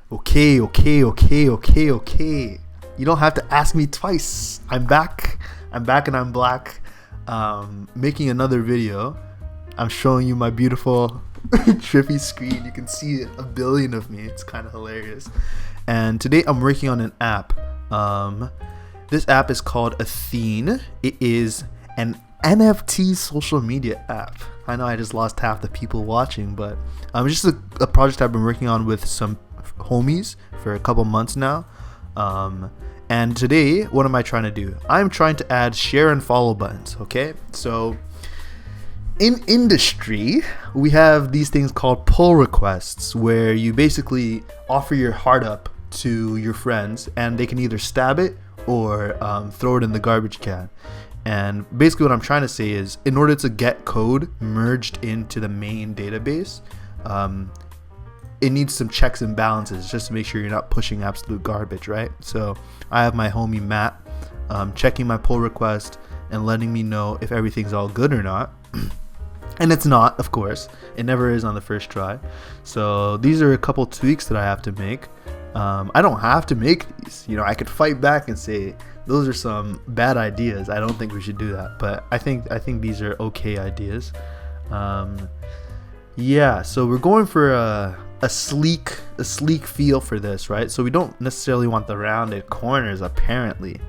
Okay. You don't have to ask me twice. I'm back and I'm black. Making another video. I'm showing you my beautiful trippy screen. You can see a billion of me. It's kind of hilarious. And today I'm working on an app. This app is called Athene. It is an NFT social media app. I know I just lost half the people watching, but it's just a project I've been working on with some homies for a couple months now. And today, what am I trying to do? I'm trying to add share and follow buttons. Okay, so in industry, we have these things called pull requests, where you basically offer your heart up to your friends, and they can either stab it or throw it in the garbage can. And basically what I'm trying to say is, in order to get code merged into the main database, it needs some checks and balances just to make sure you're not pushing absolute garbage, right? So I have my homie Matt checking my pull request and letting me know if everything's all good or not. And it's not, of course. It never is on the first try. So these are a couple tweaks that I have to make. I don't have to make these. You know, I could fight back and say those are some bad ideas. I don't think we should do that. But I think these are okay ideas. Yeah. So we're going for a sleek feel for this, right? So we don't necessarily want the rounded corners, apparently.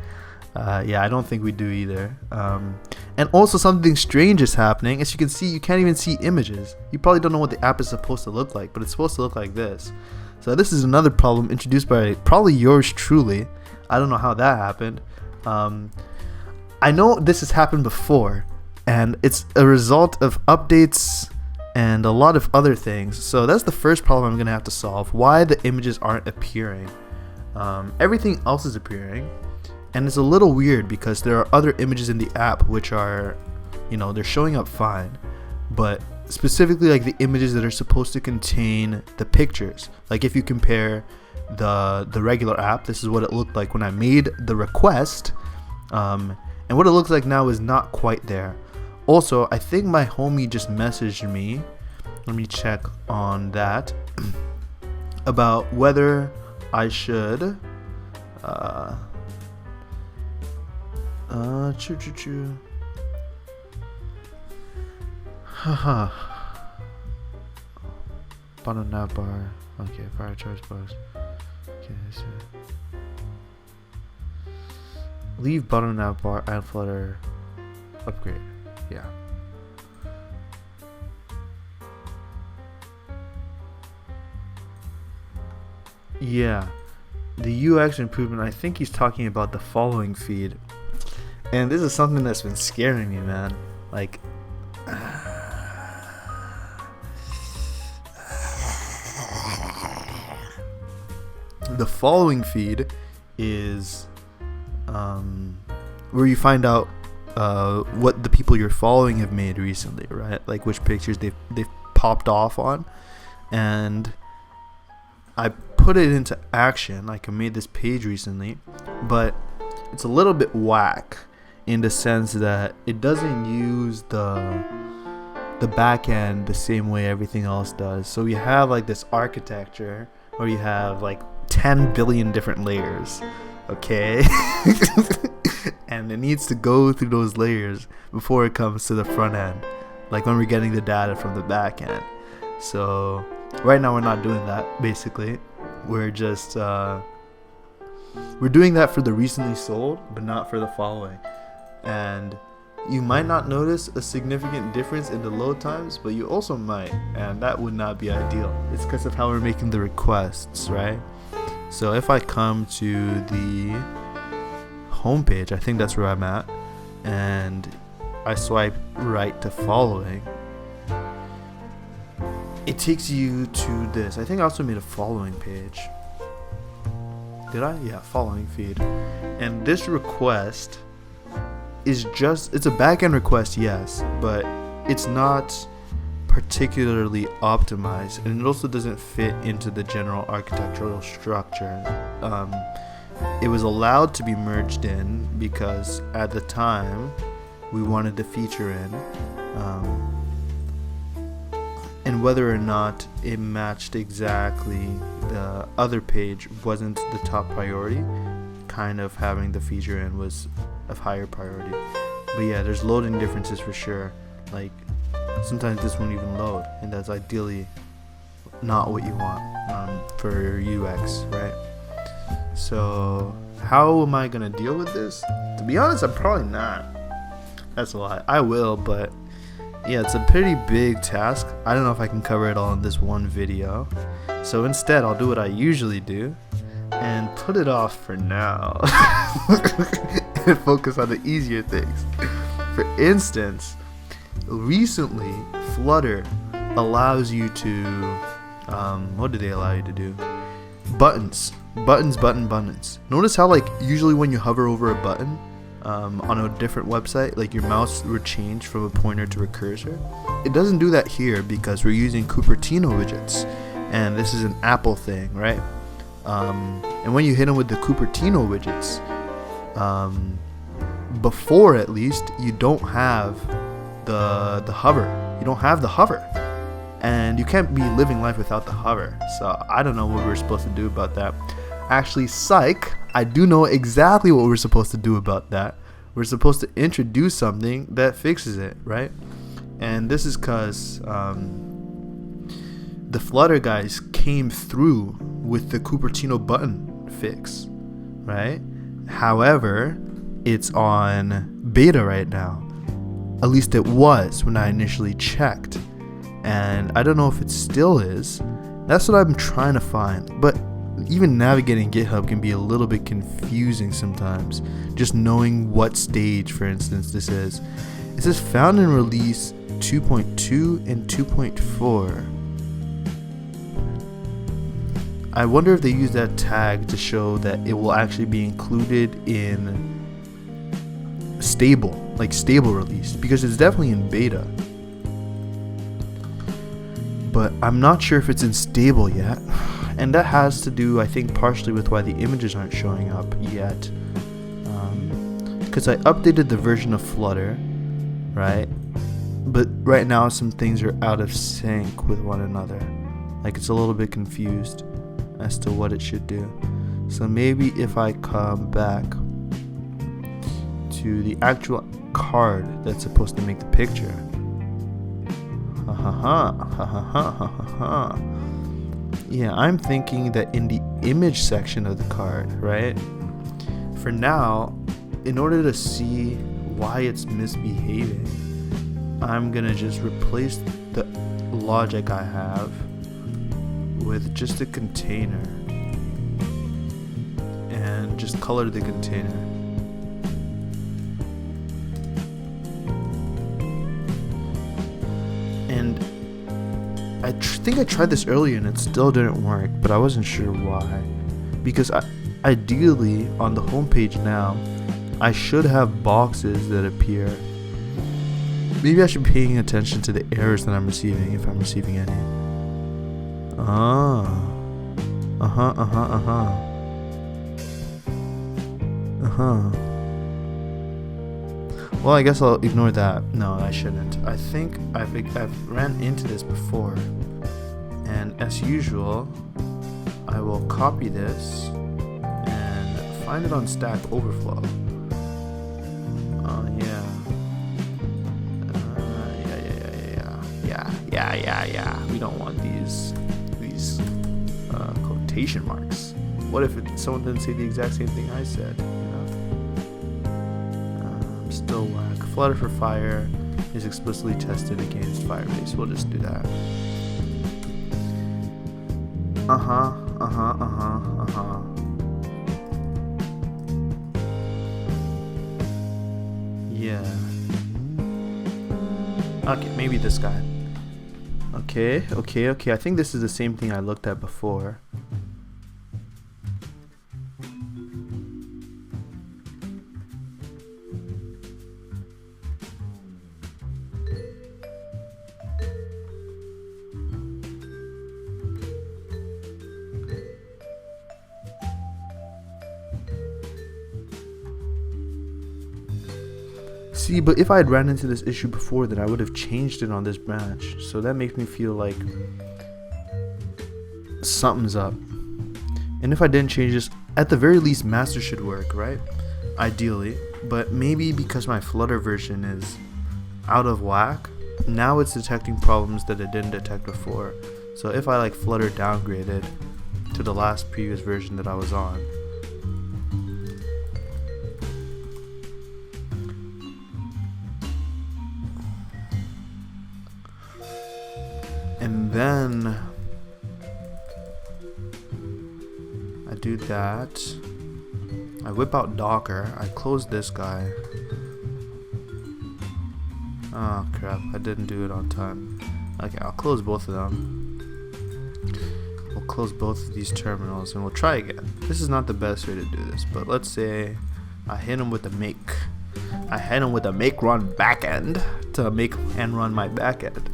Yeah, I don't think we do either. And also something strange is happening. As you can see, you can't even see images. You probably don't know what the app is supposed to look like, but it's supposed to look like this. So this is another problem introduced by probably yours truly. I don't know how that happened. I know this has happened before, and it's a result of updates and a lot of other things. So that's the first problem I'm gonna have to solve. Why the images aren't appearing. Everything else is appearing. And it's a little weird because there are other images in the app which are, you know, they're showing up fine, but specifically like the images that are supposed to contain the pictures. Like if you compare the regular app, this is what it looked like when I made the request, and what it looks like now is not quite there. Also, I think my homie just messaged me, let me check on that, about whether I should haha. Bottom nav bar. Okay, fire charge bars. Okay, so leave bottom nav bar and flutter upgrade. Yeah. Yeah. The UX improvement, I think he's talking about the following feed. And this is something that's been scaring me, man. Like, the following feed is where you find out what the people you're following have made recently, right? Like which pictures they've popped off on. And I put it into action. Like I made this page recently, but it's a little bit whack in the sense that it doesn't use the back end the same way everything else does. So you have like this architecture where you have like 10 billion different layers, okay? And it needs to go through those layers before it comes to the front end, like when we're getting the data from the back end. So right now we're not doing that. Basically we're just we're doing that for the recently sold, but not for the following. And you might not notice a significant difference in the load times, but you also might, and that would not be ideal. It's because of how we're making the requests, right? So if I come to the homepage, I think that's where I'm at, and I swipe right to following, it takes you to this. I think I also made a following page. Did I? Yeah, following feed. And this request is just, it's a backend request, yes, but it's not particularly optimized, and it also doesn't fit into the general architectural structure. It was allowed to be merged in because at the time we wanted the feature in, and whether or not it matched exactly the other page wasn't the top priority. Kind of having the feature in was of higher priority. But yeah, there's loading differences for sure. Like sometimes this won't even load, and that's ideally not what you want for UX, right? So how am I gonna deal with this? To be honest, I'm probably not. That's a lie. I will, but yeah, it's a pretty big task. I don't know if I can cover it all in this one video. So instead, I'll do what I usually do and put it off for now and focus on the easier things. For instance, recently, Flutter allows you to, what do they allow you to do? Buttons. Notice how like usually when you hover over a button on a different website, like your mouse would change from a pointer to a cursor. It doesn't do that here because we're using Cupertino widgets, and this is an Apple thing, right? And when you hit them with the Cupertino widgets, before at least, you don't have the hover. You don't have the hover. And you can't be living life without the hover. So I don't know what we're supposed to do about that. Actually, psych, I do know exactly what we're supposed to do about that. We're supposed to introduce something that fixes it, right? And this is because the Flutter guys came through with the Cupertino button fix, right? However, it's on beta right now. At least it was when I initially checked. And I don't know if it still is. That's what I'm trying to find. But even navigating GitHub can be a little bit confusing sometimes. Just knowing what stage, for instance, this is. It says found in release 2.2 and 2.4. I wonder if they use that tag to show that it will actually be included in stable release, because it's definitely in beta. But I'm not sure if it's in stable yet. And that has to do, I think, partially with why the images aren't showing up yet. Because I updated the version of Flutter, right? But right now some things are out of sync with one another. Like it's a little bit confused as to what it should do. So maybe if I come back to the actual card that's supposed to make the picture. Yeah, I'm thinking that in the image section of the card, right? For now, in order to see why it's misbehaving, I'm gonna just replace the logic I have with just a container and just color the container. And I think I tried this earlier and it still didn't work, but I wasn't sure why. Because ideally on the homepage now, I should have boxes that appear. Maybe I should be paying attention to the errors that I'm receiving, if I'm receiving any. Well, I guess I'll ignore that. No, I shouldn't. I think I've ran into this before. And as usual, I will copy this and find it on Stack Overflow. Yeah. We don't want these quotation marks. What if someone didn't say the exact same thing I said? Still whack. Flutter for Fire is explicitly tested against Firebase. We'll just do that. Yeah. Okay, maybe this guy. Okay. I think this is the same thing I looked at before. See, but if I had ran into this issue before, then I would have changed it on this branch. So that makes me feel like something's up. And if I didn't change this, at the very least, master should work, right? Ideally. But maybe because my Flutter version is out of whack, now it's detecting problems that it didn't detect before. So if I like Flutter downgraded to the last previous version that I was on, and then I do that, I whip out Docker, I close this guy. Oh crap, I didn't do it on time. Okay, I'll close both of them. We'll close both of these terminals and we'll try again. This is not the best way to do this, but let's say I hit him with the make. I hit him with the make run backend to make and run my backend.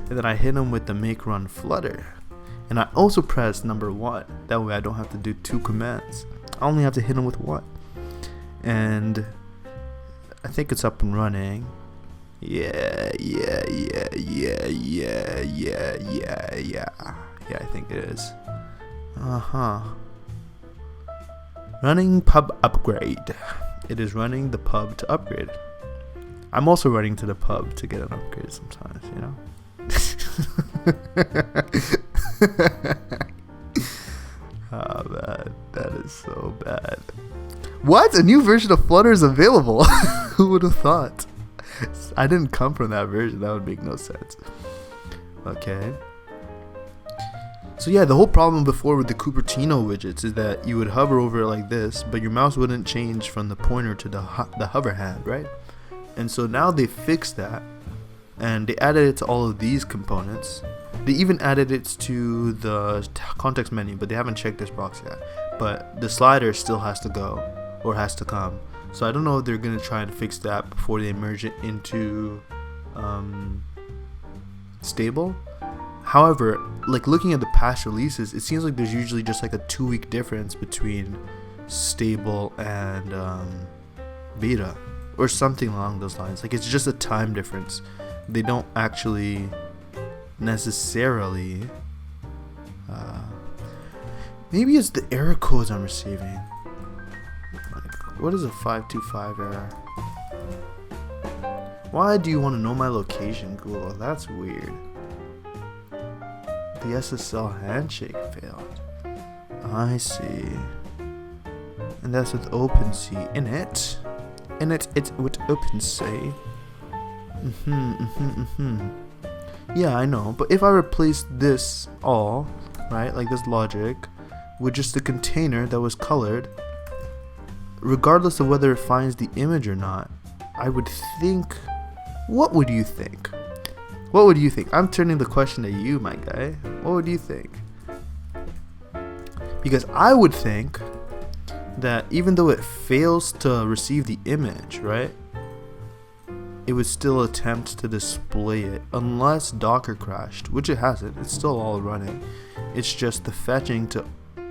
And then I hit him with the make run Flutter. And I also press number 1. That way I don't have to do 2 commands. I only have to hit him with 1. And I think it's up and running. Yeah, I think it is. Running pub upgrade. It is running the pub to upgrade. I'm also running to the pub to get an upgrade sometimes, you know? Oh man, that is so bad. What? A new version of Flutter is available? Who would have thought? I didn't come from that version. That would make no sense. Okay. So yeah, the whole problem before with the Cupertino widgets is that you would hover over it like this, but your mouse wouldn't change from the pointer to the hover hand, right? And so now they fixed that, and they added it to all of these components. They even added it to the context menu, but they haven't checked this box yet. But the slider still has to go, or has to come. So I don't know if they're going to try and fix that before they merge it into stable. However, like looking at the past releases, it seems like there's usually just like a 2-week difference between stable and beta, or something along those lines. Like it's just a time difference. They don't actually necessarily maybe it's the error codes I'm receiving. Like, what is a 525 error? Why do you want to know my location, Google? That's weird. The SSL handshake failed. I see. And that's with OpenSea in it. And it's with OpenSea. Yeah, I know. But if I replace this all, right, like this logic, with just a container that was colored, regardless of whether it finds the image or not, I would think. What would you think? What would you think? I'm turning the question to you, my guy. What would you think? Because I would think that even though it fails to receive the image, right, it would still attempt to display it unless Docker crashed, which it hasn't. It's still all running. It's just the fetching to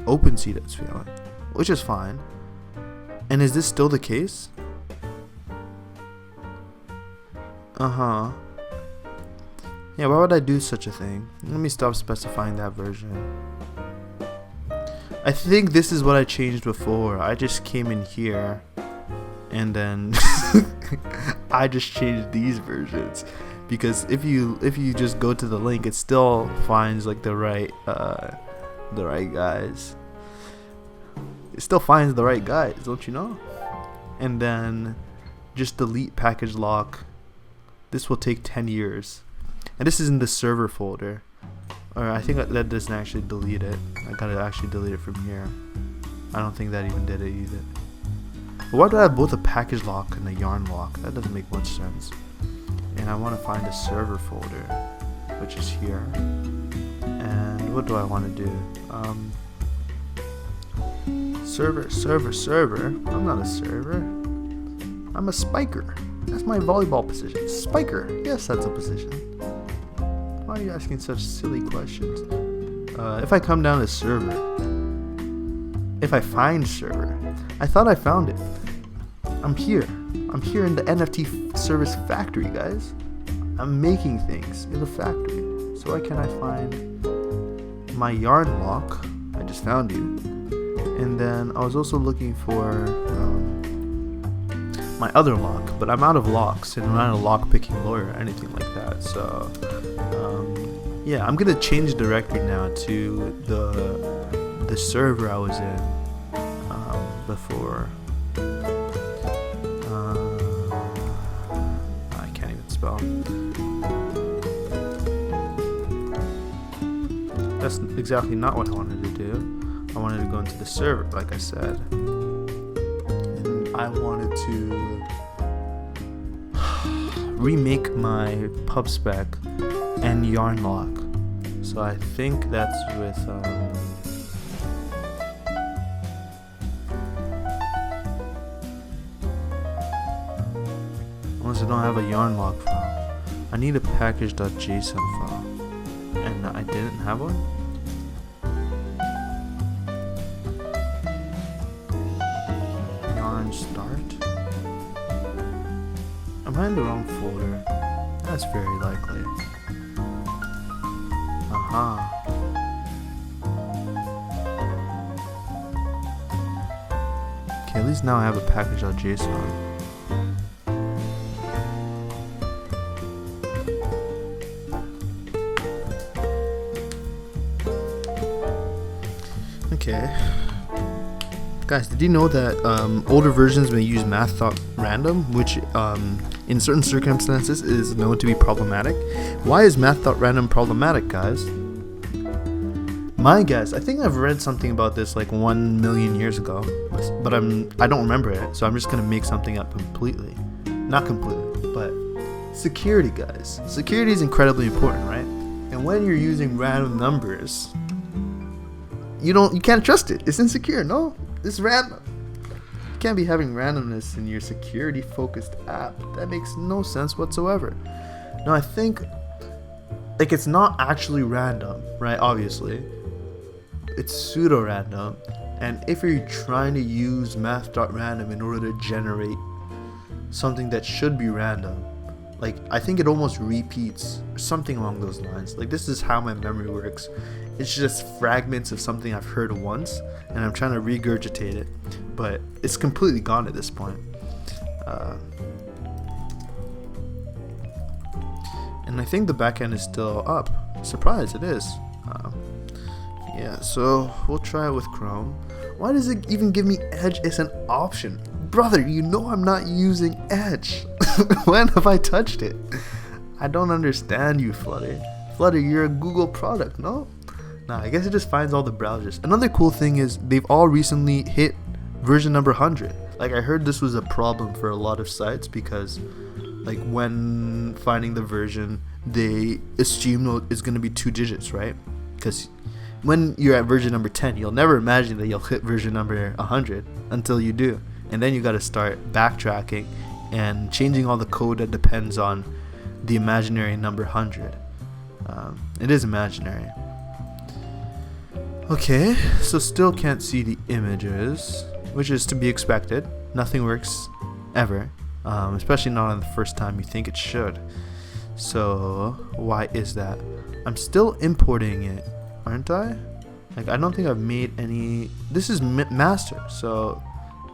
OpenSea that's failing, which is fine. And is this still the case? Yeah, why would I do such a thing? Let me stop specifying that version. I think this is what I changed before. I just came in here and then I just changed these versions, because if you just go to the link, it still finds like the right guys. It still finds the right guys, don't you know? And then just delete package lock. This will take 10 years. And this is in the server folder. Or I think that doesn't actually delete it. I gotta actually delete it from here. I don't think that even did it either. But why do I have both a package lock and a yarn lock? That doesn't make much sense. And I want to find a server folder, which is here. And what do I want to do? Server. I'm not a server. I'm a spiker. That's my volleyball position. Spiker. Yes, that's a position. Why are you asking such silly questions? If I come down to server, if I find server, I thought I found it. I'm here. I'm here in the NFT service factory, guys. I'm making things in the factory. So why can't I find my yarn lock? I just found you. And then I was also looking for my other lock, but I'm out of locks, and I'm not a lock picking lawyer or anything like that. So yeah, I'm gonna change directory now to the server I was in before. I can't even spell. That's exactly not what I wanted to do. I wanted to go into the server, like I said. And I wanted to remake my pub spec and yarn lock. So I think that's with unless I don't have a yarn lock file. I need a package.json file. And I didn't have one? Yarn start? Am I in the wrong folder? That's very likely. Aha. Okay, at least now I have a package.json. Okay. Guys, did you know that older versions may use math.random, which in certain circumstances is known to be problematic? Why is math.random problematic, guys? My guess, I think I've read something about this like 1 million years ago, but I don't remember it, so I'm just gonna make something up completely. Not completely, but security, guys. Security is incredibly important, right? And when you're using random numbers, you can't trust it. It's insecure. No, it's random. You can't be having randomness in your security focused app. That makes no sense whatsoever. Now I think like it's not actually random, right? Obviously it's pseudo random, and if you're trying to use math.random in order to generate something that should be random, like I think it almost repeats something along those lines. Like this is how my memory works. It's just fragments of something I've heard once, and I'm trying to regurgitate it, but it's completely gone at this point. And I think the backend is still up. Surprise, it is. Yeah, so we'll try it with Chrome. Why does it even give me Edge as an option? Brother, you know I'm not using Edge. When have I touched it? I don't understand you, Flutter. Flutter, you're a Google product, no? Nah, I guess it just finds all the browsers. Another cool thing is they've all recently hit version number 100. Like I heard this was a problem for a lot of sites because like when finding the version, they assume it's going to be 2 digits, right? Because when you're at version number 10, you'll never imagine that you'll hit version number 100 until you do. And then you got to start backtracking and changing all the code that depends on the imaginary number 100. It is imaginary. Okay, so still can't see the images, which is to be expected. Nothing works ever, especially not on the first time you think it should. So why is that? I'm still importing it, aren't I? Like I don't think I've made any. This is master, so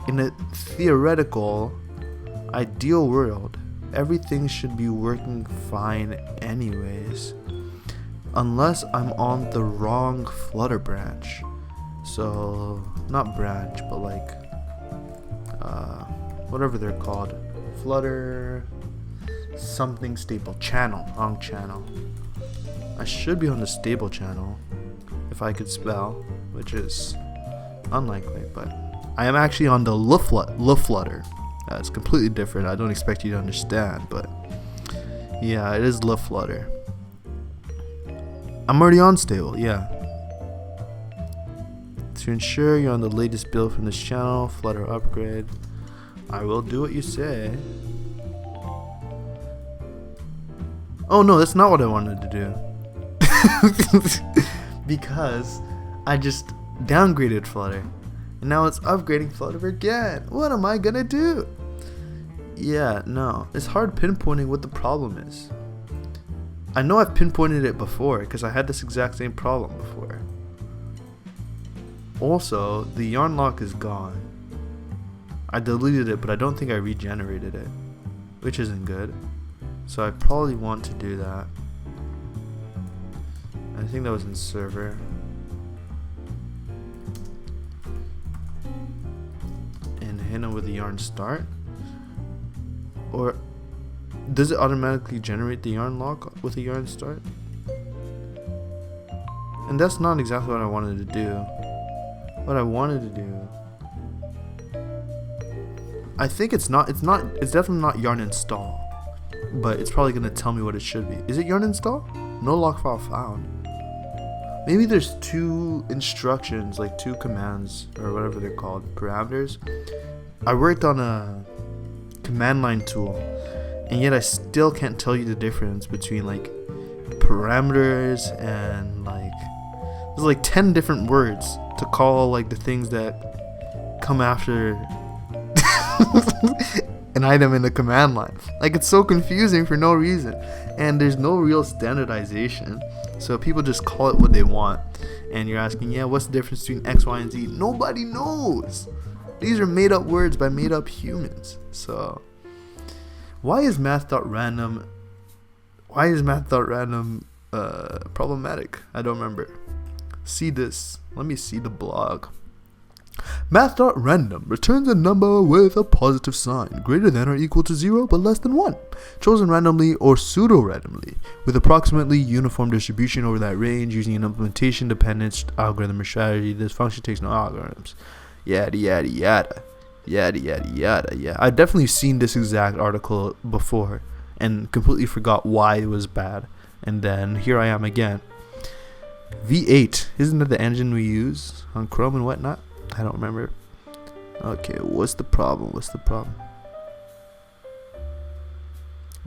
in a theoretical ideal world, everything should be working fine anyways, unless I'm on the wrong Flutter branch. So not branch, but like whatever they're called, Flutter something stable channel. Wrong channel. I should be on the stable channel if I could spell, which is unlikely, but I am actually on the Flutter. It's completely different. I don't expect you to understand, but yeah, it is Flutter. I'm already on stable, yeah. To ensure you're on the latest build from this channel, Flutter upgrade. I will do what you say. Oh no, that's not what I wanted to do. Because I just downgraded Flutter. And now it's upgrading Flutter again. What am I gonna do? Yeah, no, it's hard pinpointing what the problem is. I know I've pinpointed it before because I had this exact same problem before. Also, the yarn lock is gone. I deleted it, but I don't think I regenerated it, which isn't good. So I probably want to do that. I think that was in server. And hit him with the yarn start. Or does it automatically generate the yarn lock with a yarn start? And that's not exactly what I wanted to do. What I wanted to do, I think it's definitely not yarn install, but it's probably gonna tell me what it should be. Is it yarn install? No lock file found. Maybe there's two instructions, like two commands or whatever they're called, parameters. I worked on a command line tool, and yet I still can't tell you the difference between like parameters and like there's like 10 different words to call like the things that come after an item in the command line. Like, it's so confusing for no reason, and there's no real standardization, so people just call it what they want. And you're asking, yeah, what's the difference between X, Y, and Z? Nobody knows. These are made up words by made up humans. So why is math.random problematic? I don't remember. See this. Let me see the blog. Math.random returns a number with a positive sign, greater than or equal to 0 but less than 1, chosen randomly or pseudo-randomly, with approximately uniform distribution over that range using an implementation-dependent algorithm or strategy. This function takes no algorithms. Yada yada yada. Yada yada yada. Yeah, I've definitely seen this exact article before and completely forgot why it was bad. And then here I am again. V8, isn't that the engine we use on Chrome and whatnot? I don't remember. Okay, what's the problem?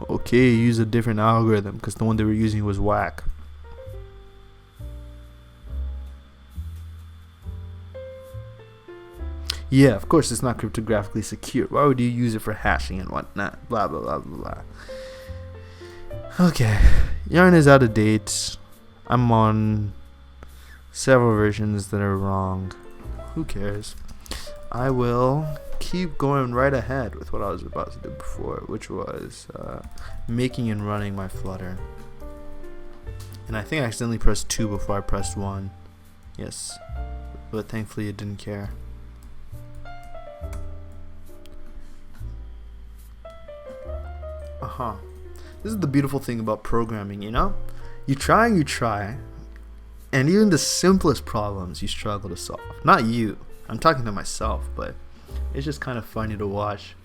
Okay, use a different algorithm because the one they were using was whack. Yeah, of course it's not cryptographically secure. Why would you use it for hashing and whatnot? Blah blah blah blah blah. Okay, yarn is out of date. I'm on several versions that are wrong. Who cares? I will keep going right ahead with what I was about to do before, which was making and running my Flutter. And I think I accidentally pressed 2 before I pressed 1. Yes, but thankfully it didn't care. This is the beautiful thing about programming, you know? You try, and even the simplest problems you struggle to solve. Not you, I'm talking to myself, but it's just kind of funny to watch.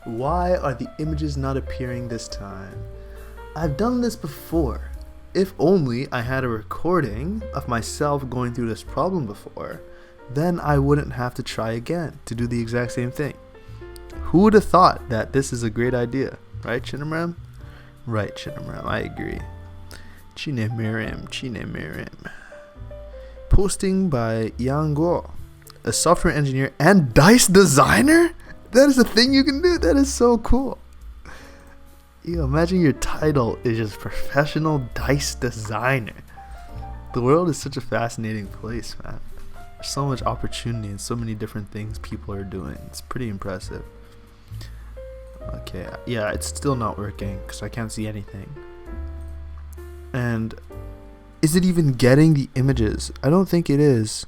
Why are the images not appearing this time? I've done this before. If only I had a recording of myself going through this problem before, then I wouldn't have to try again to do the exact same thing. Who would have thought that this is a great idea? Right, Chinamaram? Right, Chinamaram, I agree. Chinamaram. Posting by Yanguo, a software engineer and dice designer? That is a thing you can do? That is so cool. You imagine your title is just professional dice designer. The world is such a fascinating place, man. There's so much opportunity and so many different things people are doing. It's pretty impressive. Okay, yeah, it's still not working because I can't see anything. And is it even getting the images? I don't think it is.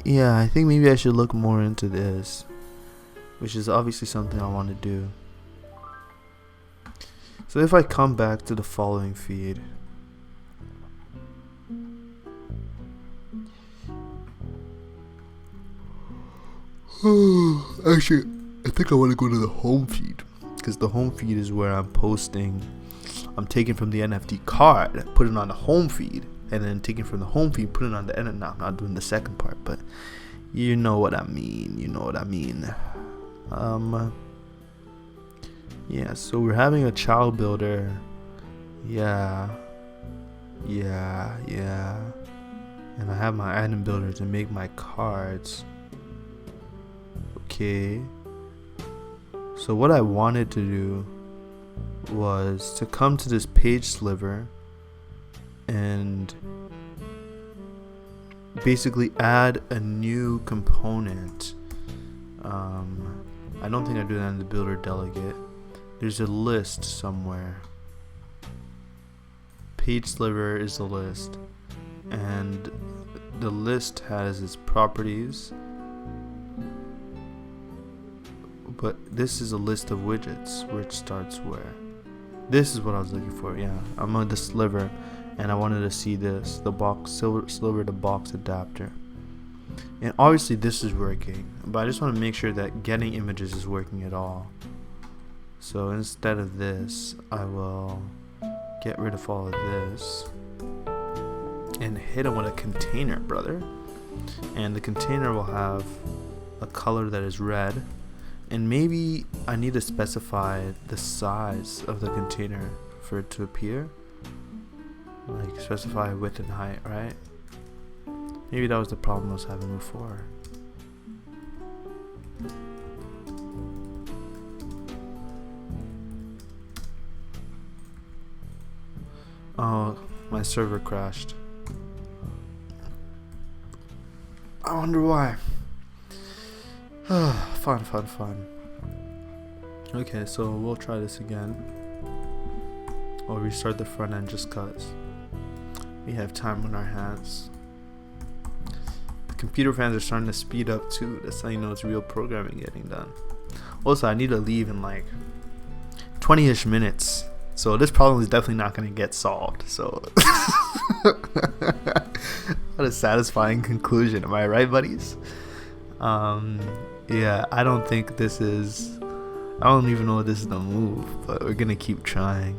Yeah, I think maybe I should look more into this, which is obviously something I want to do. So if I come back to the following feed, actually, I think I want to go to the home feed, because the home feed is where I'm posting. I'm taking from the NFT card, put it on the home feed, and then taking from the home feed, put it on the edit. Now I'm not doing the second part, but you know what I mean. Yeah, so we're having a child builder. Yeah. And I have my item builder to make my cards. Okay. So what I wanted to do was to come to this page sliver and basically add a new component. I don't think I do that in the builder delegate. There's a list somewhere. Page sliver is the list, and the list has its properties, but this is a list of widgets which starts where. This is what I was looking for. Yeah, I'm on the sliver and I wanted to see this, the box sliver to box adapter, and obviously this is working, but I just want to make sure that getting images is working at all. So instead of this, I will get rid of all of this and hit it with a container, brother. And the container will have a color that is red, and maybe I need to specify the size of the container for it to appear. Like specify width and height, right? Maybe that was the problem I was having before. Oh, my server crashed. I wonder why. Fun. Okay, so we'll try this again. I'll restart the front end just cause we have time on our hands. The computer fans are starting to speed up too. That's how you know it's real programming getting done. Also, I need to leave in like 20-ish minutes. So this problem is definitely not going to get solved. So what a satisfying conclusion. Am I right, buddies? Yeah, I don't think this is... I don't even know if this is the move, but we're going to keep trying.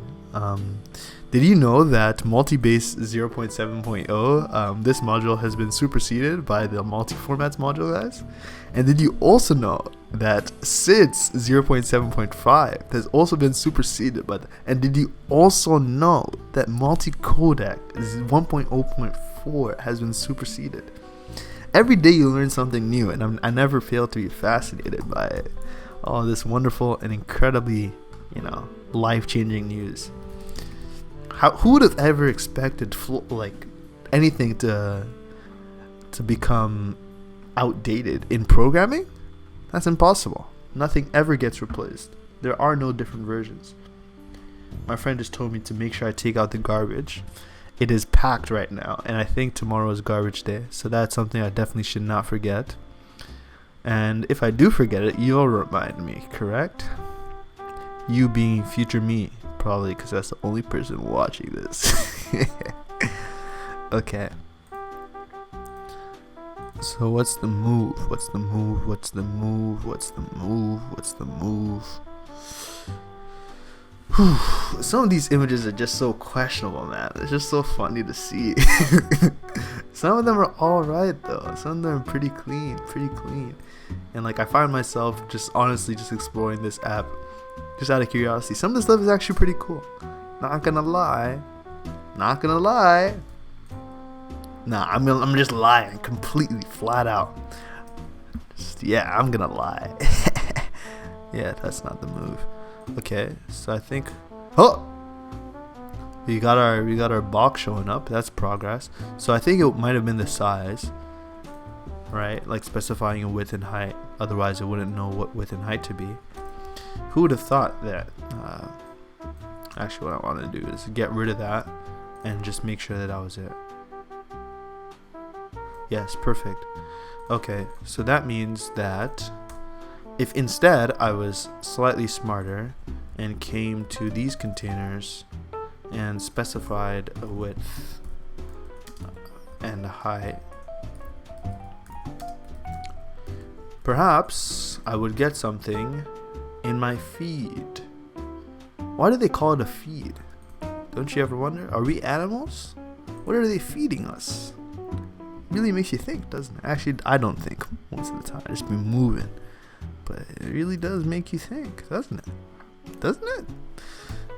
Did you know that multi-base 0.7.0, this module has been superseded by the multi-formats module, guys? And did you also know that SIDS 0.7.5 has also been superseded by and did you also know that multi-codec 1.0.4 has been superseded? Every day you learn something new, and I never fail to be fascinated by it. All this wonderful and incredibly, life-changing news. Who would have ever expected like anything to become outdated in programming? That's impossible. Nothing ever gets replaced. There are no different versions. My friend just told me to make sure I take out the garbage. It is packed right now, and I think tomorrow is garbage day, so that's something I definitely should not forget. And if I do forget it, you'll remind me, correct? You being future me, probably, because that's the only person watching this. Okay. So what's the move? Some of these images are just so questionable, man. It's just so funny to see. Some of them are alright though. Some of them are pretty clean. And like I find myself just honestly just exploring this app just out of curiosity. Some of the stuff is actually pretty cool. Not gonna lie. Nah, I'm just lying completely flat out. I'm gonna lie. Yeah, that's not the move. Okay, so I think we got our box showing up. That's progress. So I think it might have been the size, right? Like specifying a width and height. Otherwise, it wouldn't know what width and height to be. Who would have thought that? Actually, what I want to do is get rid of that and just make sure that was it. Yes, perfect. Okay, so that means that if instead I was slightly smarter and came to these containers and specified a width and a height, perhaps I would get something in my feed. Why do they call it a feed? Don't you ever wonder? Are we animals? What are they feeding us? Really makes you think, doesn't it? Actually, I don't think most of the time. I just be moving. But it really does make you think, doesn't it? Doesn't it?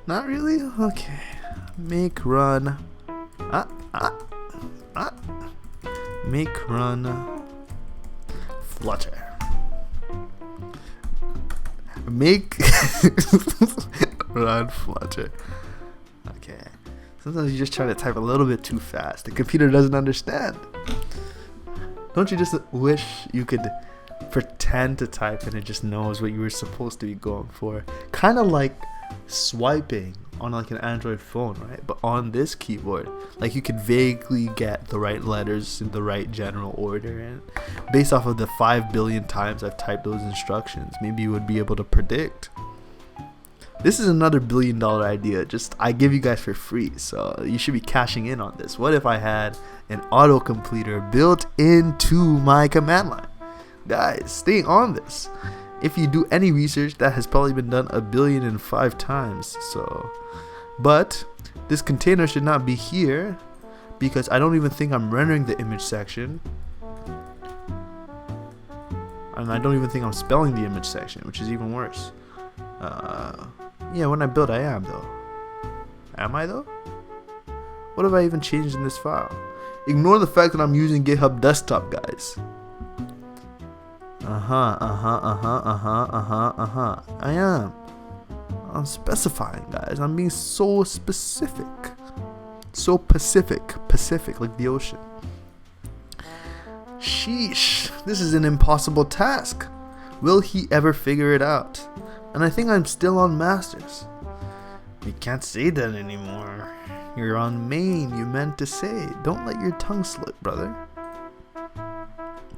Not really? Okay. Make run. Make run. Flutter. Make run Flutter. Okay. Sometimes you just try to type a little bit too fast. The computer doesn't understand. Don't you just wish you could pretend to type and it just knows what you were supposed to be going for? Kind of like swiping on like an Android phone, right? But on this keyboard, like you could vaguely get the right letters in the right general order, and based off of the 5 billion times I've typed those instructions, maybe you would be able to predict. This is another $1 billion idea, just I give you guys for free, so you should be cashing in on this. What if I had an autocompleter built into my command line? Guys, stay on this. If you do any research, that has probably been done 1,000,000,005 times. So, but this container should not be here because I don't even think I'm rendering the image section, and I don't even think I'm spelling the image section, which is even worse. Yeah, when I build, I am though. Am I though? What have I even changed in this file? Ignore the fact that I'm using GitHub Desktop, guys. I am. I'm specifying, guys. I'm being so specific. So Pacific, like the ocean. Sheesh. This is an impossible task. Will he ever figure it out? And I think I'm still on Masters. You can't say that anymore. You're on main, you meant to say. Don't let your tongue slip, brother.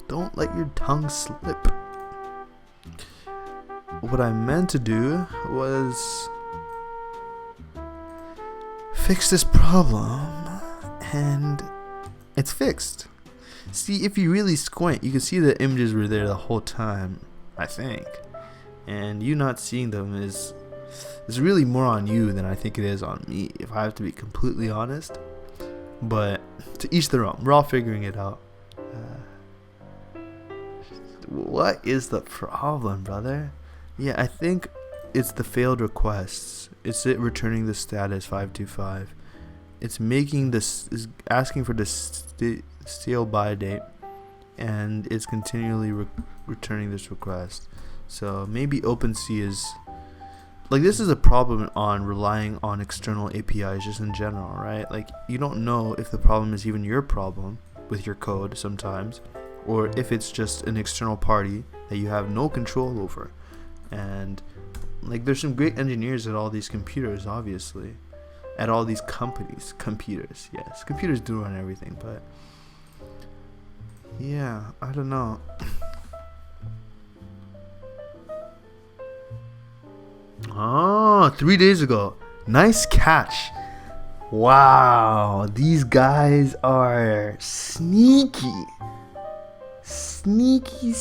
Don't let your tongue slip. What I meant to do was fix this problem, and it's fixed. See, if you really squint, you can see the images were there the whole time, I think. And you not seeing them is really more on you than I think it is on me, if I have to be completely honest. But to each their own. We're all figuring it out. What is the problem, brother? Yeah, I think it's the failed requests. It's it returning the status 525. It's making this, is asking for the stale by date, and it's continually returning this request. So maybe OpenSea is like, this is a problem on relying on external APIs just in general, right? Like, you don't know if the problem is even your problem with your code sometimes, or if it's just an external party that you have no control over. And like, there's some great engineers at all these computers, obviously, at all these computers, yes, computers do run everything, but yeah, I don't know. Oh, 3 days ago. Nice catch. Wow, these guys are sneaky. Sneaky.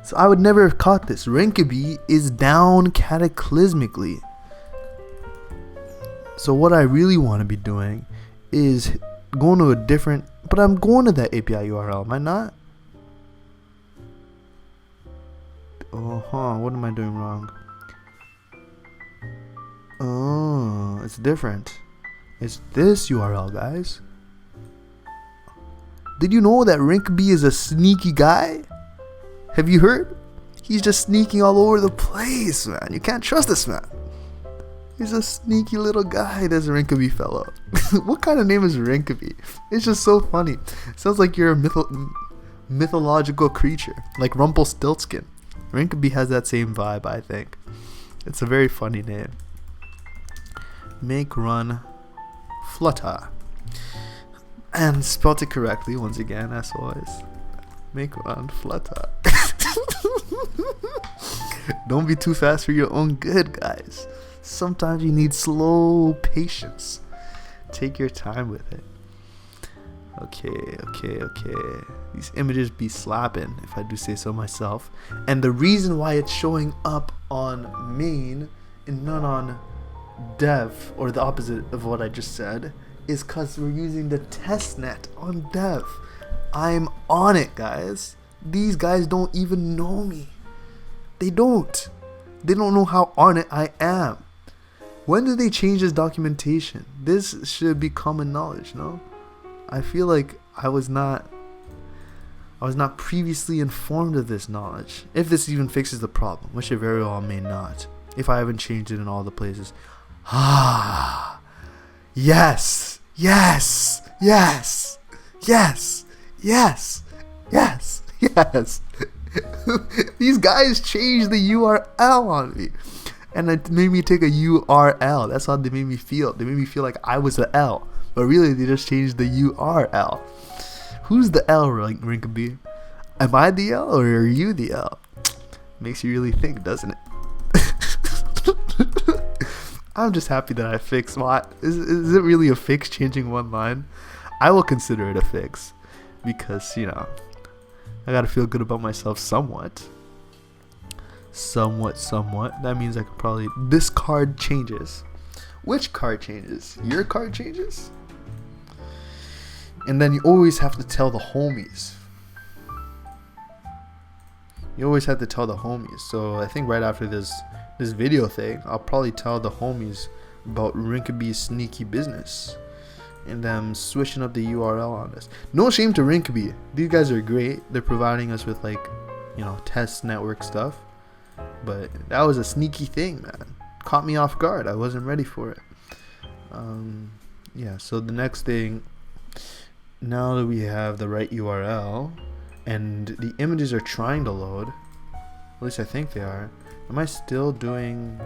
So I would never have caught this. Rinkeby is down cataclysmically. So what I really want to be doing is going to a different, but I'm going to that API URL, am I not? What am I doing wrong? Oh, it's different. It's this URL, guys. Did you know that Rinkeby is a sneaky guy? Have you heard? He's just sneaking all over the place, man. You can't trust this man. He's a sneaky little guy, this Rinkeby fellow. What kind of name is Rinkeby? It's just so funny. Sounds like you're a mythological creature, like Rumpelstiltskin. Rinkeby has that same vibe, I think. It's a very funny name. Make run Flutter. And spelled it correctly once again, as always. Make run Flutter. Don't be too fast for your own good, guys. Sometimes you need slow patience. Take your time with it. Okay. These images be slapping, if I do say so myself. And the reason why it's showing up on main and not on dev, or the opposite of what I just said, is because we're using the testnet on dev. I'm on it, guys. These guys don't even know me. They don't know how on it I am. When did they change this documentation? This should be common knowledge, no? I feel like I was not I was not previously informed of this knowledge. If this even fixes the problem, which it very well may not. If I haven't changed it in all the places. Ah, yes, yes, yes, yes, yes, yes, yes. These guys changed the URL on me. And it made me take a URL. That's how they made me feel. They made me feel like I was the L. But really, they just changed the URL. Who's the L, Rinkeby? Am I the L or are you the L? Makes you really think, doesn't it? I'm just happy that I fixed what? Is it really a fix, changing one line? I will consider it a fix. Because, you know, I gotta feel good about myself somewhat. Somewhat. That means I could probably... This card changes. Which card changes? Your card changes? And then you always have to tell the homies. You always have to tell the homies. So I think right after this video thing, I'll probably tell the homies about Rinkeby's sneaky business. And them switching up the URL on us. No shame to Rinkeby. These guys are great. They're providing us with, like, you know, test network stuff. But that was a sneaky thing, man. Caught me off guard. I wasn't ready for it. Yeah, so the next thing, now that we have the right URL and the images are trying to load, at least I think they are. Am I still doing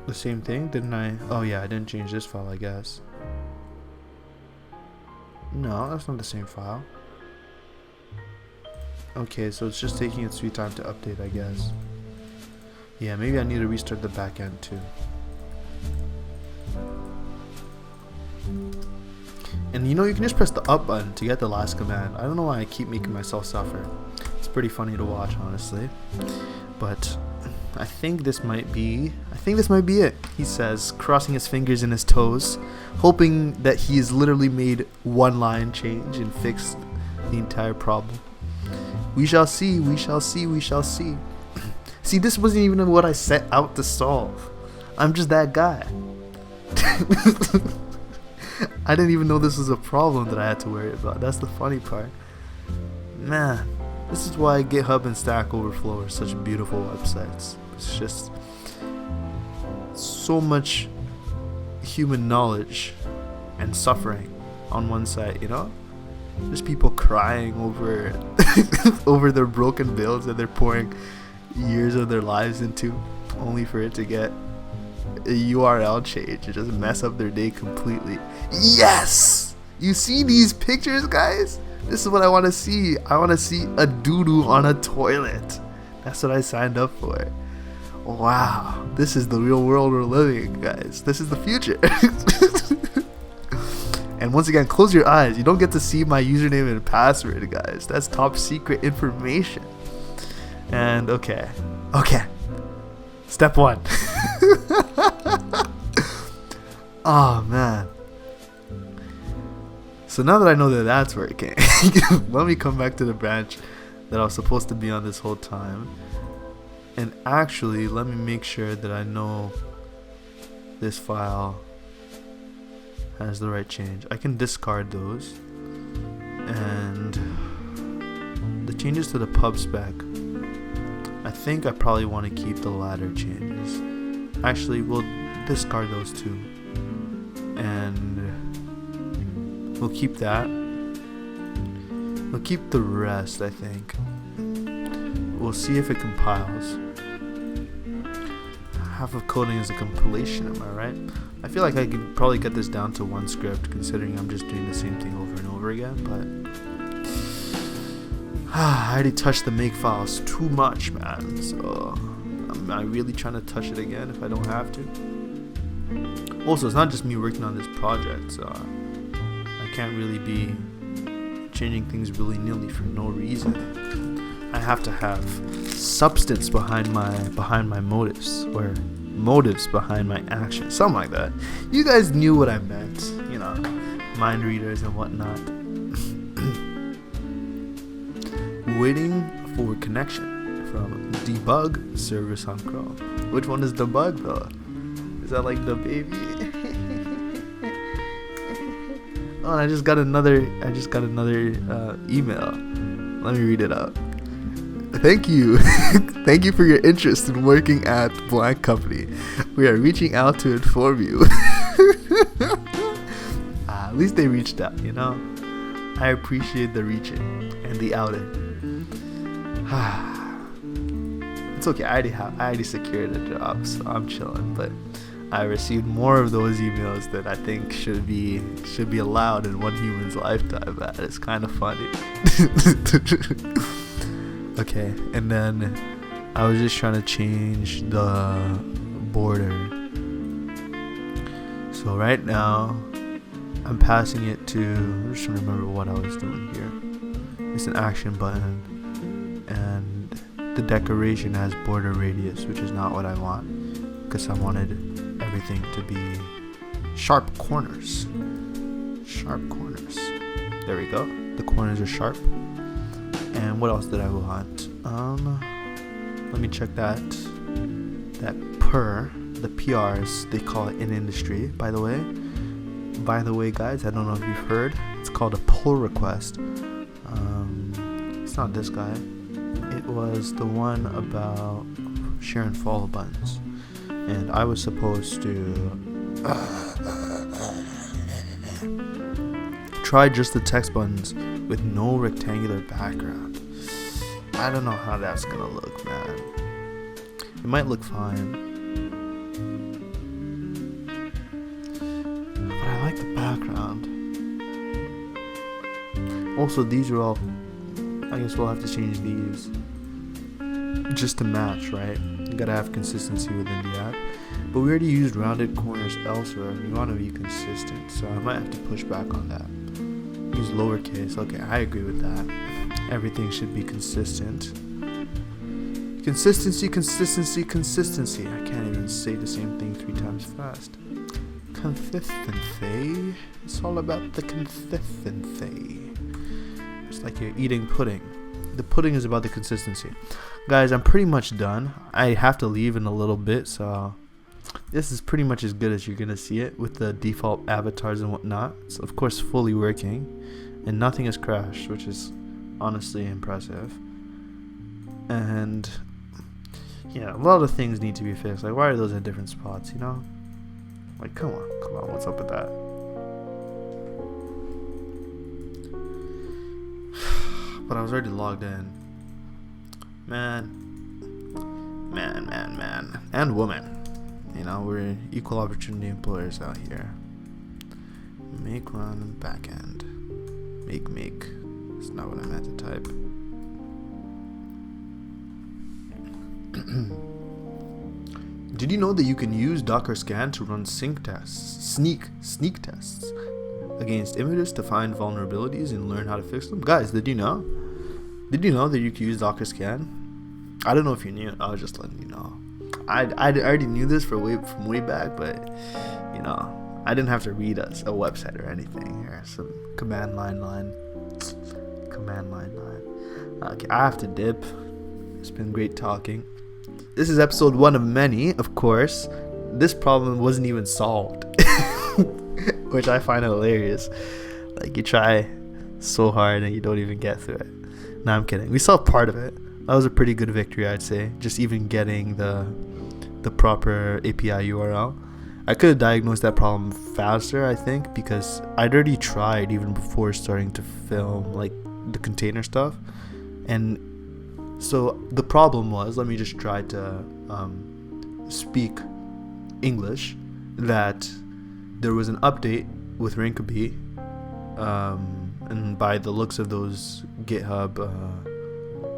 the same thing? Didn't I? Oh yeah, I didn't change this file, I guess. No, that's not the same file. Okay, so it's just taking its sweet time to update, I guess. Yeah, maybe I need to restart the backend too. And you know, you can just press the up button to get the last command. I don't know why I keep making myself suffer. It's pretty funny to watch, honestly. But I think this might be it, he says, crossing his fingers and his toes, hoping that he's literally made one line change and fixed the entire problem. We shall see, we shall see, we shall see. See, this wasn't even what I set out to solve. I'm just that guy. I didn't even know this was a problem that I had to worry about. That's the funny part. Man, this is why GitHub and Stack Overflow are such beautiful websites. It's just so much human knowledge and suffering on one side, you know? There's people crying over over their broken builds that they're pouring years of their lives into, only for it to get a URL change. It just mess up their day completely. Yes! You see these pictures, guys? This is what I want to see. I want to see a doo-doo on a toilet. That's what I signed up for. Wow. This is the real world we're living in, guys. This is the future. And once again, close your eyes. You don't get to see my username and password, guys. That's top secret information. And okay. Step 1. Oh man. So now that I know that that's working, let me come back to the branch that I was supposed to be on this whole time. And actually, let me make sure that I know this file has the right change. I can discard those. And the changes to the pub spec, I think I probably want to keep the latter changes. Actually, we'll discard those too. And we'll keep that. We'll keep the rest, I think. We'll see if it compiles. Half of coding is a compilation, am I right? I feel like I could probably get this down to one script, considering I'm just doing the same thing over and over again, but I already touched the make files too much, man, so am I really trying to touch it again if I don't have to? Also, it's not just me working on this project, so I can't really be changing things willy-nilly for no reason. I have to have substance behind my motives, or motives behind my actions, something like that. You guys knew what I meant, you know, mind readers and whatnot. Waiting for connection from debug service on Chrome. Which one is debug though? Is that like the baby? Oh, and I just got another email. Let me read it out. Thank you. Thank you for your interest in working at blank company. We are reaching out to inform you. At least they reached out, you know. I appreciate the reaching and the outing. It's okay. I already secured a job, so I'm chilling. But I received more of those emails that I think should be allowed in one human's lifetime. That is kind of funny. Okay, and then I was just trying to change the border. So right now, I'm passing it to, I'm just trying to remember what I was doing here. It's an action button, and the decoration has border radius, which is not what I want, because I wanted everything to be sharp corners. Sharp corners. There we go. The corners are sharp. And what else did I want? Let me check that. The PRs, they call it in industry, by the way. By the way, guys, I don't know if you've heard. It's called a pull request. It's not this guy. It was the one about share and follow buttons. And I was supposed to try just the text buttons with no rectangular background. I don't know how that's gonna look, man. It might look fine, but I like the background. Also, these are all, I guess we'll have to change these just to match, right? You gotta have consistency within the app. But we already used rounded corners elsewhere. We want to be consistent, so I might have to push back on that. Use lowercase. Okay, I agree with that. Everything should be consistent. Consistency. I can't even say the same thing 3 times fast. Consistency. It's all about the consistency. It's like you're eating pudding. The pudding is about the consistency. Guys, I'm pretty much done. I have to leave in a little bit, so this is pretty much as good as you're gonna see it with the default avatars and whatnot. It's of course fully working, and nothing has crashed, which is honestly impressive. And yeah, a lot of things need to be fixed. Like, why are those in different spots? You know, like come on, what's up with that? But I was already logged in. Man, and woman. You know, we're equal opportunity employers out here. Make run back end. Make. It's not what I meant to type. Did you know that you can use Docker scan to run sneak tests against images to find vulnerabilities and learn how to fix them? Guys, did you know? Did you know that you can use Docker scan? I don't know if you knew it. I was just letting you know. I already knew this from way back, but you know, I didn't have to read a website or anything. Here, some command line. Okay, I have to dip. It's been great talking. This is episode 1 of many, of course. This problem wasn't even solved, which I find hilarious. Like, you try so hard and you don't even get through it. No, I'm kidding. We solved part of it. That was a pretty good victory, I'd say. Just even getting the proper API URL. I could have diagnosed that problem faster, I think, because I'd already tried even before starting to film like the container stuff. And so the problem was, let me just try to speak English, that there was an update with Rinkeby, and by the looks of those GitHub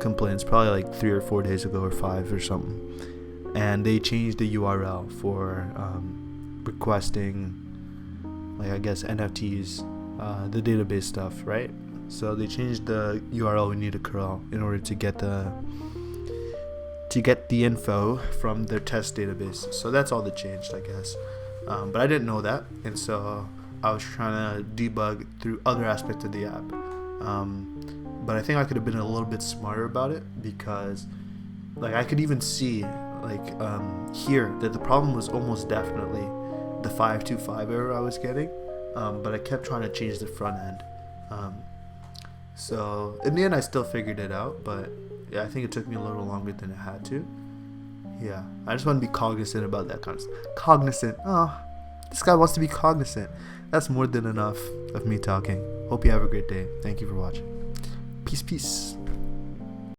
complaints, probably like 3 or 4 days ago or 5 or something, and they changed the URL for requesting, like, I guess NFTs, the database stuff, right? So they changed the URL we need to curl in order to get the info from their test database. So that's all that changed, I guess. But I didn't know that, and so I was trying to debug through other aspects of the app. But I think I could have been a little bit smarter about it, because like I could even see like here that the problem was almost definitely the 525 error I was getting. but I kept trying to change the front end. So in the end, I still figured it out, but yeah, I think it took me a little longer than it had to. Yeah, I just want to be cognizant about that kind of stuff. Cognizant. Oh, this guy wants to be cognizant. That's more than enough of me talking. Hope you have a great day. Thank you for watching. Peace, peace.